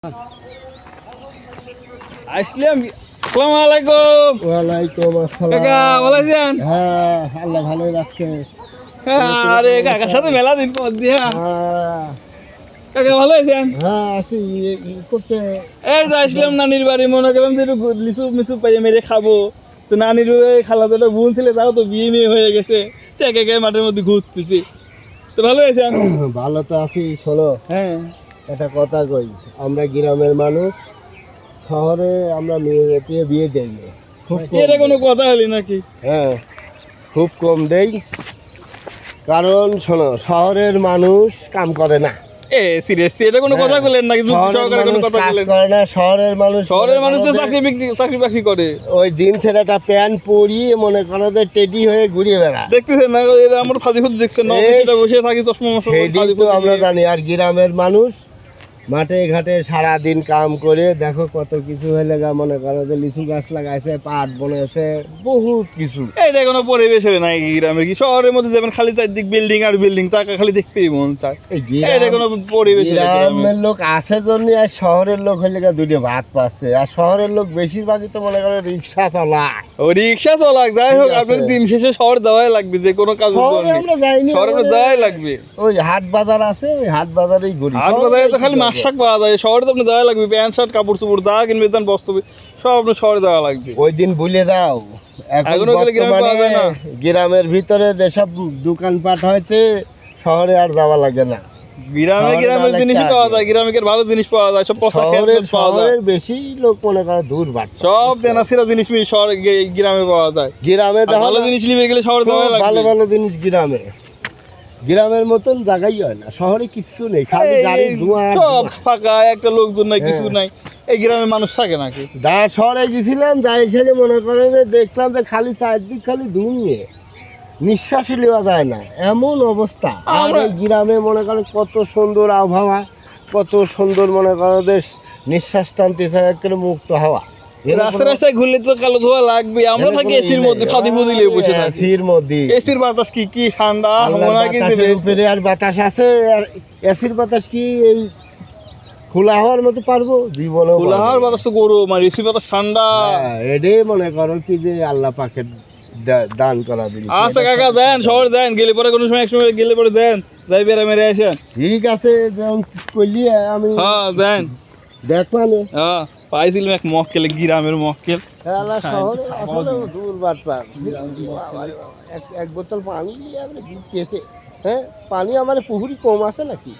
আসলাম। আসসালামু আলাইকুম। ওয়ালাইকুম আসসালাম। কাকা ভালো আছেন? হ্যাঁ, আল্লাহ ভালোই রাখছে। আরে কাকার সাথে মেলা দিন পর দিয়া। হ্যাঁ, কাকা ভালো আছেন? হ্যাঁ আছি করতে। এই তো আসলাম নানির বাড়ি, মনে করলাম যে একটু লিচু মিচু পাইয়ে মেরে খাবো। তো নানির খালাতো বোন ছিল, তাও তো বিয়ে মেয়ে হয়ে গেছে। তো একে একে মাঠের মধ্যে ঘুরতেছি। তো ভালো আছেন? ভালো তো আছি। শোনো, হ্যাঁ। একটা কথা কই, আমরা গ্রামের মানুষ, শহরে আমরা মেয়ে বিয়ে দেই না, খুব কম এটা কোনো দেই। কথা হলি নাকি? হ্যাঁ, খুব কম দেই। কারণ শোনো, শহরের মানুষ কাম করে না। সিরিয়াসলি এটা কোনো কথা বললেন নাকি? যুক্তি শহরের সহকারে কোনো মানুষ কথা কাজ বললেন? করে না, শহরের মানুষ শহরের মানুষ তো মনে করো যে চাকরি বাকরি করে। ওই দিন ছেলেটা প্যান্ট পরিয়ে মনে করো যে টেডি হয়ে ঘুরিয়ে বেড়া। দেখতেছেন না, এই যে আমার ফাঁদি ফুদি দেখছেন না, অফিসে বসে থাকি চশমা মশমা পরে সেটাই ফাঁদি তো ফুদি আমরা দিয়ে। জানি। আর গ্রামের মানুষ মাঠে ঘাটে সারা দিন কাম করে, দেখো কত কিছু হলে গা, মনে করো যে লিচু গাছ লাগাইছে, পাট বনেছে, বহুত কিছু। এইটা কোনো পরিবেশ নাই গ্রামে। কি শহরের মধ্যে যাবেন খালি চারদিক বিল্ডিং আর বিল্ডিং, তাকে খালি দেখতেই মন চায়। এই এইটা কোনো পরিবেশ হলো গ্রামে? গ্রামের লোক আছে জন্য আর শহরের লোক হলে গা দুটো ভাত পাচ্ছে। আর শহরের লোক বেশিরভাগই তো মনে করো রিক্সা চালায়। ও রিক্সা চলাক, যাই হোক আপনার দিন শেষে শহর দেওয়াই লাগবে, যে কোনো কাজ শহরে আমরা যাইনি, শহরে আপনার যাওয়াই লাগবে। ওই হাট বাজার আছে, ওই হাট বাজারেই ঘুরি। হাট বাজারে তো খালি মাছ শাক পাওয়া যায়, শহরে তো আপনি যাওয়া লাগবে। প্যান্ট শার্ট কাপড় চোপড় যা কিনবে দেন বস্তু সব আপনার শহরে যাওয়া লাগবে। ওই দিন ভুলে যাও, এখন এখনো গেলে গ্রামে পাওয়া যায় না। গ্রামের ভিতরে যেসব দোকানপাট হয়েছে, শহরে আর যাওয়া লাগে না। গ্রামে গ্রামের জিনিসই পাওয়া যায়, গ্রামের ভালো জিনিস পাওয়া যায়, সব পচা খেত পাওয়া যায়। শহরের বেশি লোক মনে করে দূর বাড়ছে, সব দেনাসিরা জিনিস শহরে গ্রামে পাওয়া যায়। গ্রামে আর ভালো জিনিস নিবে গেলে শহরে যাওয়া লাগবে। ভালো ভালো জিনিস গ্রামে, গ্রামের মতন জায়গাই হয় না। শহরে কিচ্ছু নেই, খালি গাড়ি ধোঁয়া, সব ফাঁকা, একটা লোকজন নাই, কিছু নাই। এই গ্রামের মানুষ থাকে নাকি? যা শহরে গেছিলাম, যাই ছেলে মনে করে যে দেখলাম যে খালি চারদিক খালি ধুঁয়ে, নিঃশ্বাসই নেওয়া যায় না, এমন অবস্থা। আর এই গ্রামে মনে করো কত সুন্দর আবহাওয়া, কত সুন্দর মনে করো যে নিঃশ্বাস টানতে একেবারে মুক্ত হাওয়া। রাস্তায় রাস্তায় ঘুরলে তো কালো ধোয়া লাগবে। আমরা থাকি এসির মধ্যে, ফাঁদি ফুদি লিয়ে বসে থাকি। এসির মধ্যে, এসির বাতাস কি কি ঠান্ডা, মনে হয় কিছু বাতাসের উপরে আর বাতাস আছে। আর এসির বাতাস কি এই খোলা হওয়ার মতো পারবো? জীবনে খোলা হাওয়ার বাতাস তো গরম, আর এসির বাতাস ঠান্ডা। এটাই মনে করো কি যে আল্লাহ পাকের দান করা দিল। আচ্ছা কাকা যান, শহর যান, গেলে পরে কোনো সময় একসময় গেলে পরে যান, যাই বেড়া মেরে আসেন। ঠিক আছে, যেমন করলি আমি হ্যাঁ যান। দেখলাম। হ্যাঁ পাইছিলাম এক মক্কেল, গ্রামের মক্কেল। শহরে আসলে দূর বাটপার। এক বোতল পানি নিয়ে আমরা ঘুরতেছে। হ্যাঁ, পানি আমার পুকুরি কম আছে নাকি?